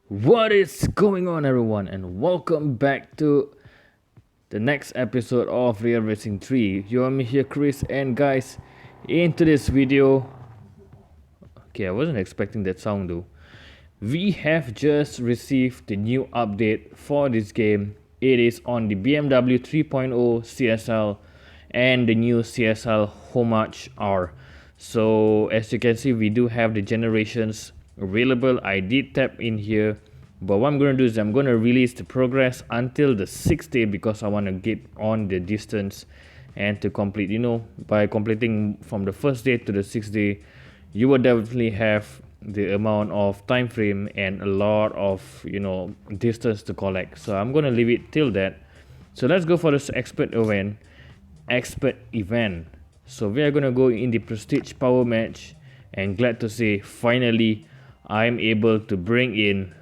What is going on, everyone, and welcome back to the next episode of Real Racing 3. You are me here, Chris, and guys, in today's video, okay, I wasn't expecting that sound though. We have just received the new update for this game. It is on the BMW 3.0 CSL and the new CSL Homage R. So as you can see, we do have the generations available. I did tap in here, but what I'm going to do is I'm going to release the progress until the 6th day because I want to get on the distance and to complete, by completing from the first day to the 6th day, you will definitely have the amount of time frame and a lot of distance to collect. So I'm going to leave it till that. So let's go for this expert event. So we are going to go in the prestige power match, and glad to say finally I'm able to bring in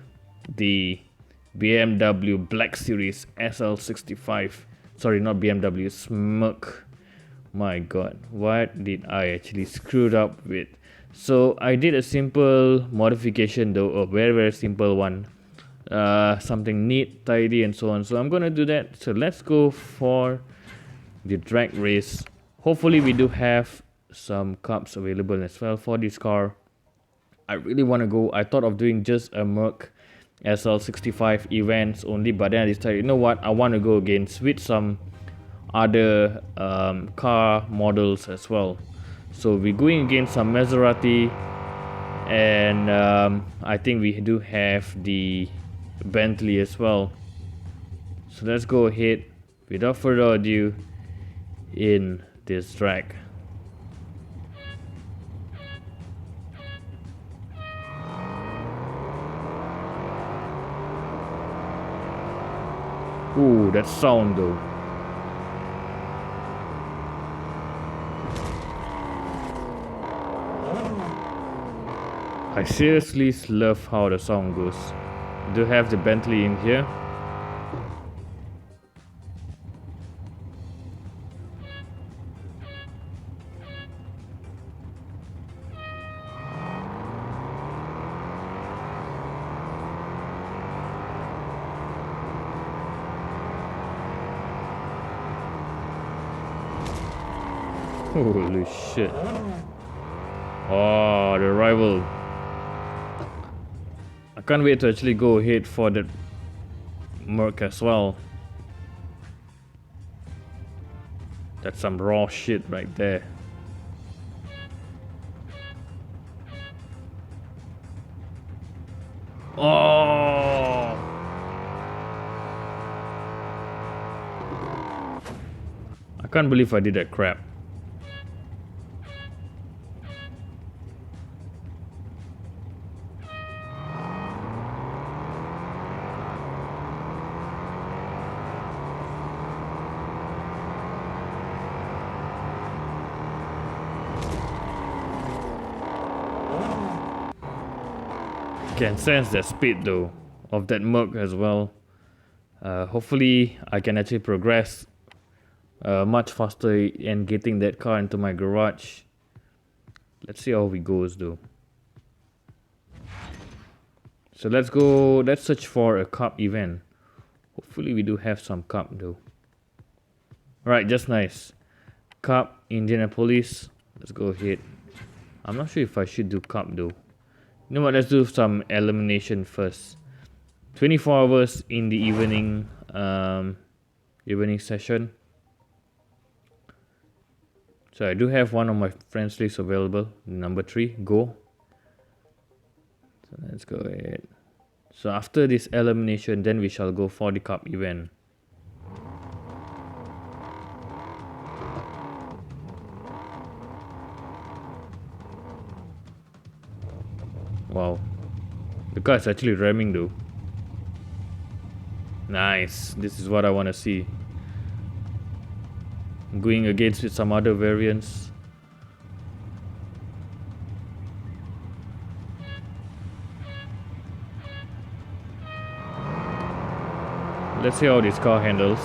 the BMW Black Series SL65. Sorry, not BMW, Smirk. My god, what did I actually screwed up with? So I did a simple modification though, a very simple one. Something neat, tidy, and so on. So I'm gonna do that. So let's go for the drag race. Hopefully we do have some cups available as well for this car. I really want to go. I thought of doing just a Merc SL65 events only, but then I decided, you know what, I want to go against with some other car models as well. So we're going against some Maserati, and I think we do have the Bentley as well. So let's go ahead without further ado in this track. Ooh, that sound though. I seriously love how the sound goes. Do have the Bentley in here. Holy shit. Oh, the rival. I can't wait to actually go ahead for that Merc as well. That's some raw shit right there. Oh! I can't believe I did that crap. Can sense the speed though of that Merc as well. Hopefully I can actually progress much faster in getting that car into my garage. Let's see how it goes though. So let's search for a cup event. Hopefully we do have some cup though. Alright, just nice. Cup, Indianapolis. Let's go ahead. I'm not sure if I should do cup though. You know what, let's do some elimination first. 24 hours in the evening session. So I do have one of my friends list available. Number 3, go. So let's go ahead. So after this elimination, then we shall go for the cup event. Wow, the car is actually ramming though. Nice, this is what I want to see. I'm going against with some other variants. Let's see how this car handles.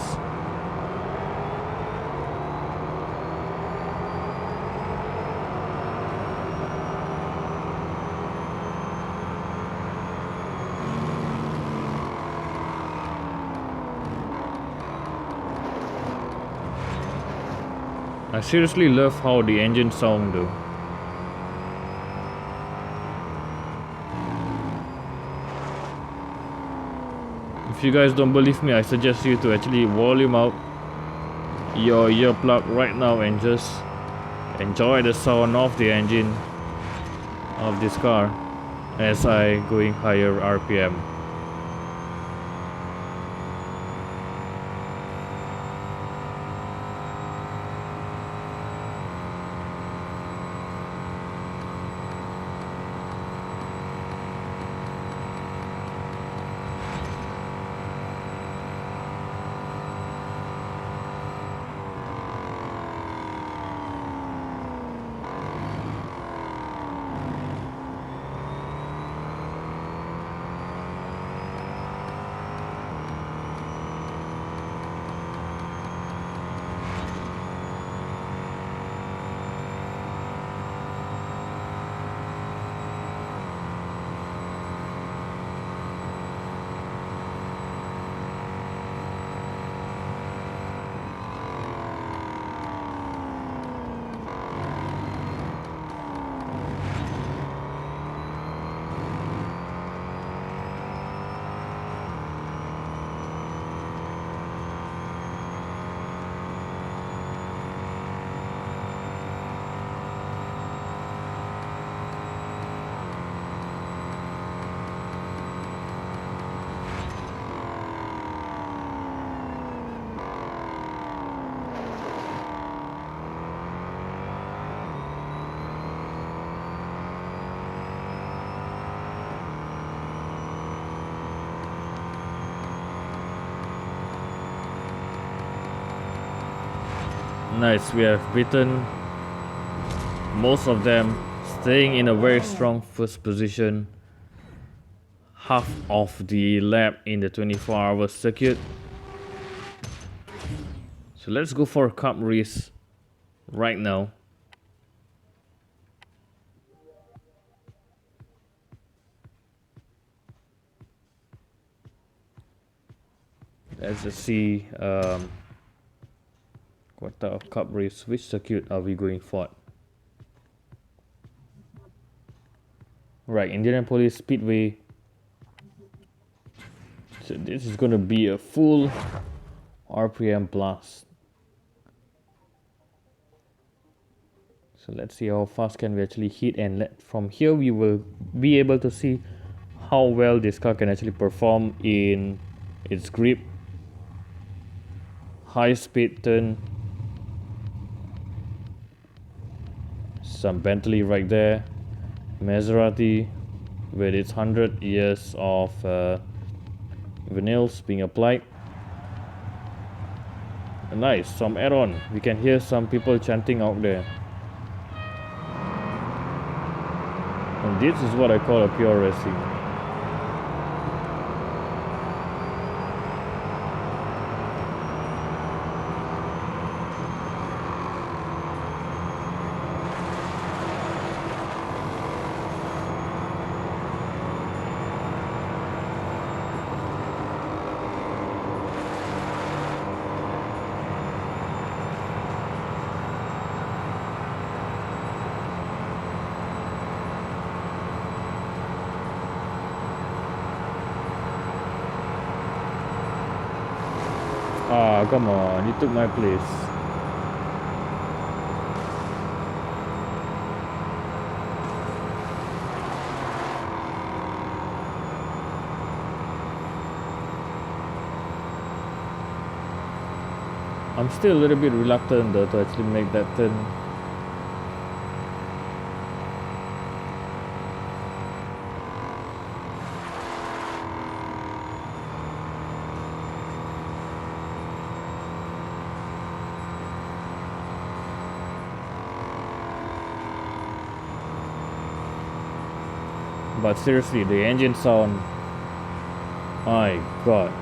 I seriously love how the engine sound though. If you guys don't believe me, I suggest you to actually volume out your earplug right now and just enjoy the sound of the engine of this car as I going higher RPM. Nice, we have beaten most of them, staying in a very strong first position. Half of the lap in the 24-hour circuit. So let's go for a cup race right now. Let's just see what type of cup race, which circuit are we going for? Right, Indianapolis Speedway. So this is gonna be a full RPM blast. So let's see how fast can we actually hit, and from here we will be able to see how well this car can actually perform in its grip, high speed turn. Some Bentley right there, Maserati with its 100 years of vinyls being applied. Nice, some add-on. We can hear some people chanting out there. And this is what I call a pure racing. Ah, come on, you took my place. I'm still a little bit reluctant though to actually make that turn. But seriously, the engine sound, my god.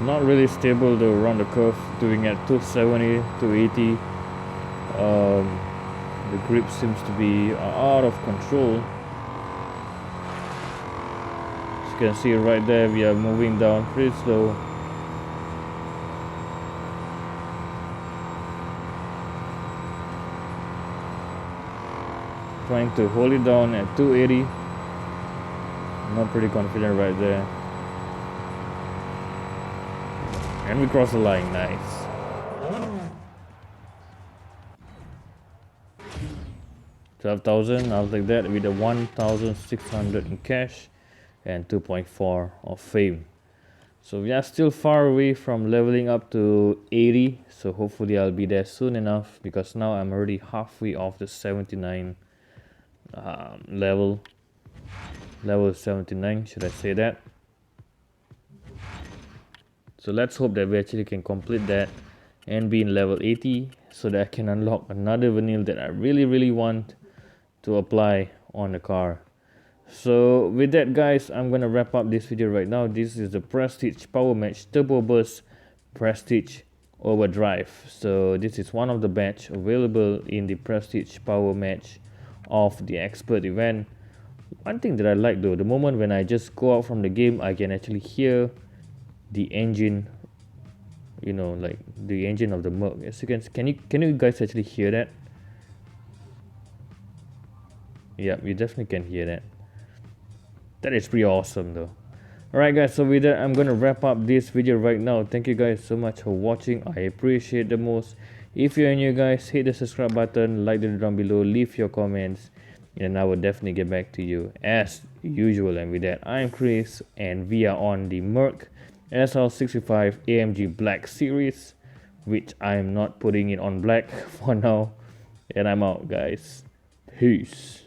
Not really stable though around the curve, doing at 270, 280. The grip seems to be out of control. As you can see right there, we are moving down pretty slow. Trying to hold it down at 280. Not pretty confident right there. And we cross the line, nice. 12,000, I'll take that with a 1,600 in cash and 2.4 of fame. So we are still far away from leveling up to 80, so hopefully I'll be there soon enough, because now I'm already halfway off the 79 level 79, should I say that. So let's hope that we actually can complete that and be in level 80, so that I can unlock another vinyl that I really want to apply on the car. So with that guys, I'm gonna wrap up this video right now. This is the Prestige Power Match Turbo Burst Prestige Overdrive. So this is one of the batch available in the Prestige Power Match of the Expert event. One thing that I like though, the moment when I just go out from the game, I can actually hear the engine, you know, like the engine of the Merc. As you can you guys actually hear that? Yeah, you definitely can hear that. That is pretty awesome though. Alright guys, so with that, I'm gonna wrap up this video right now. Thank you guys so much for watching. I appreciate the most. If you're new guys, hit the subscribe button, like the video down below, leave your comments, and I will definitely get back to you as usual. And with that, I'm Chris, and we are on the Merc SL65 AMG Black Series, which I'm not putting it on black for now. And I'm out guys. Peace.